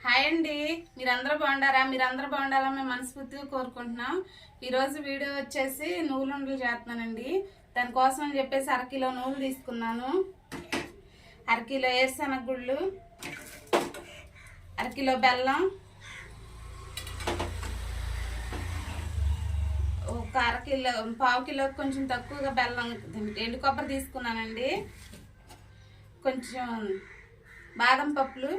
Hi అండి, మీరందరూ బాగుండారా? మీరందరూ బాగుండాలని మేము మనస్ఫూర్తిగా కోరుకుంటున్నాం. ఈరోజు వీడియో వచ్చేసి నువ్వులుండలు చేస్తున్నానండి. దానికోసం అని చెప్పేసి అరకిలో నువ్వులు తీసుకున్నాను, అరకిలో వేరుశనగ గుళ్ళు, అరకిలో బెల్లం, ఒక అరకిలో పావు కిలో కొంచెం తక్కువగా బెల్లం, ఎండు కొబ్బరి తీసుకున్నానండి, కొంచెం బాదం పప్పులు,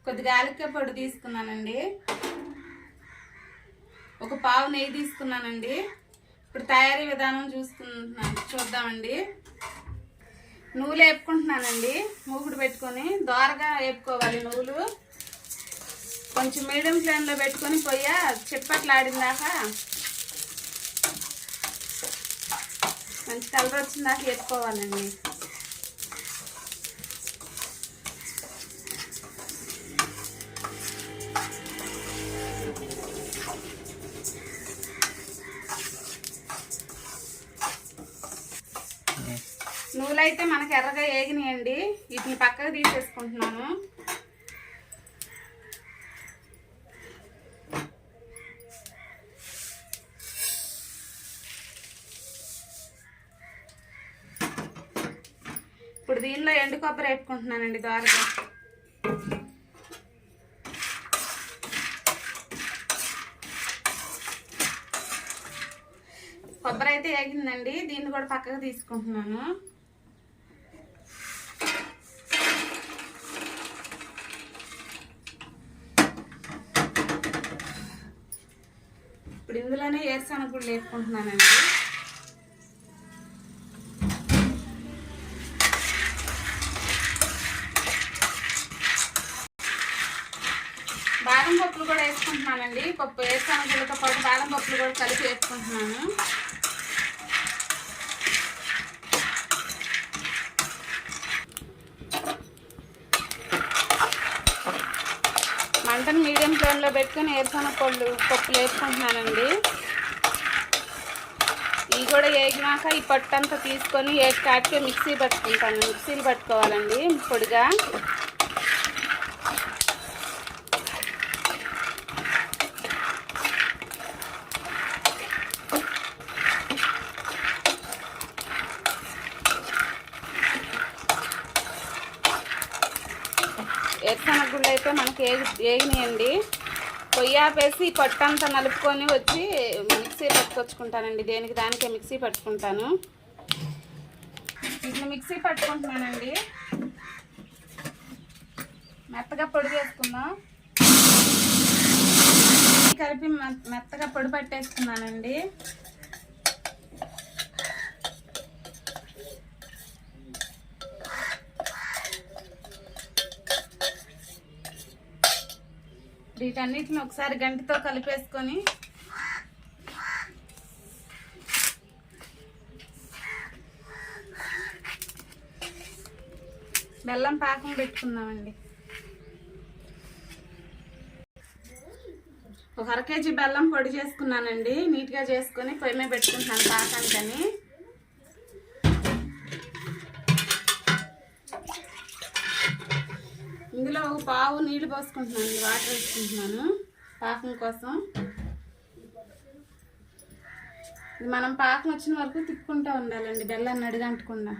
కొద్దిగా యాలక్కాయ పొడి తీసుకున్నానండి, ఒక పావు నెయ్యి తీసుకున్నానండి. ఇప్పుడు తయారీ విధానం చూద్దామండి. నువ్వులు వేపుకుంటున్నానండి. మూగుడు పెట్టుకొని దోరగా వేపుకోవాలి. నువ్వులు కొంచెం మీడియం ఫ్లేమ్లో పెట్టుకొని చిప్పట్లాడిందాక మంచి కలర్ వచ్చిందాక వేపుకోవాలండి. నువ్వులైతే మనకి ఎర్రగా వేగినాయండి. వీటిని పక్కకు తీసేసుకుంటున్నాను. ఇప్పుడు దీనిలో ఎండు కొబ్బరి వేపుకుంటున్నానండి దోరగా. కొబ్బరి అయితే వేగిందండి. దీన్ని కూడా పక్కకు తీసుకుంటున్నాను. ఇప్పుడు ఇందులోనే వేరుశనగ గుళ్ళు వేసుకుంటున్నానండి. బాదం పప్పులు కూడా వేసుకుంటున్నానండి. వేరుశనగ గుళ్ళతో పాటు బాదం పప్పులు కూడా కలిపి వేసుకుంటున్నాను. మంటను మీడియం ఫ్లేమ్లో పెట్టుకొని వేరుశనగ పప్పులు వేసుకుంటున్నానండి. ఇవి కూడా వేగినాక ఈ పట్టంతా తీసుకొని కాటికే మిక్సీలు పట్టుకోవాలండి పొడిగా. వేరుశనగ గుళ్ళు అయితే మనకి వేగినాయండి. పొయ్యి ఆపేసి పట్టంతా నలుపుకొని వచ్చి మిక్సీ పట్టుకొచ్చుకుంటానండి. దానికే మిక్సీ పట్టుకుంటాను. ఇట్లా మిక్సీ పట్టుకుంటున్నానండి. మెత్తగా పొడి చేసుకుందాం. కలిపి మెత్తగా పొడి పట్టేసుకున్నానండి. వీటన్నిటిని ఒకసారి గంటితో కలిపేసుకొని బెల్లం పాకం పెట్టుకుందామండి. ఒక 1/2 కేజీ బెల్లం పొడి చేసుకున్నానండి. నీట్గా చేసుకొని పొయ్యి మీద పెట్టుకుంటున్నాను పాకానికని. ఇందులో ఒక పావు నీళ్ళు పోసుకుంటున్నాను, వాటర్ వేసుకుంటున్నాను పాకం కోసం. ఇది మనం పాకం వచ్చిన వరకు తిప్పుకుంటూ ఉండాలండి, బెల్లాన్ని అడుగంటకుండా.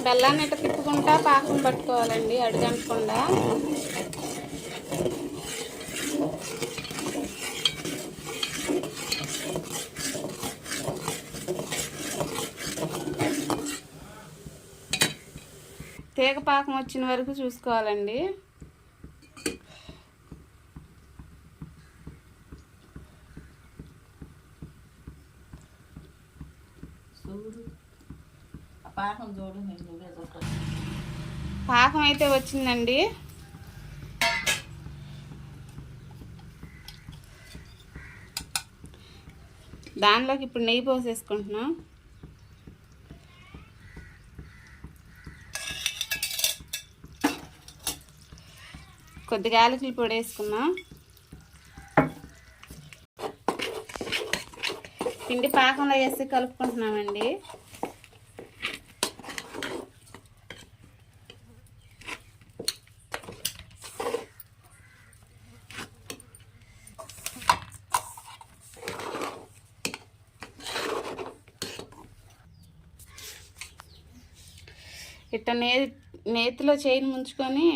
బెల్లాన్ని ఇట్లా తిప్పుకుంటా పాకం పట్టుకోవాలండి, అడుగంటకుండా. తీగ పాకం వచ్చిన వరకు చూసుకోవాలండి. పాకం అయితే వచ్చిందండి. దానిలోకి ఇప్పుడు నెయ్యి పోసేసుకుంటున్నాం. కొద్దిగా యాలకుల పొడి వేసుకున్నాం. పిండి పాకంలో వేసి కలుపుకుంటున్నామండి. ఇట్ట నేతిలో చేయిని ముంచుకొని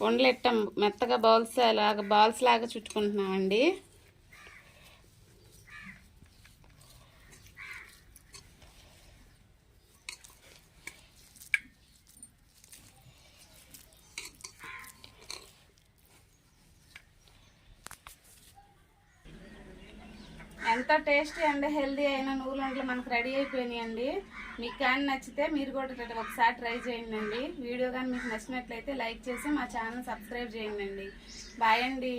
ఉండలు ఇట్ట మెత్తగా బాల్స్ లాగా చుట్టుకుంటున్నామండి. ఎంత టేస్టీ అండ్ హెల్దీ అయిన నువ్వులుండలు మనకు రెడీ అయిపోయినాయండి. మీకు కానీ నచ్చితే మీరు కూడా ఒకసారి ట్రై చేయండి. వీడియో కానీ మీకు నచ్చినట్లయితే లైక్ చేసి మా ఛానల్ సబ్స్క్రైబ్ చేయండి. బాయ్ అండి.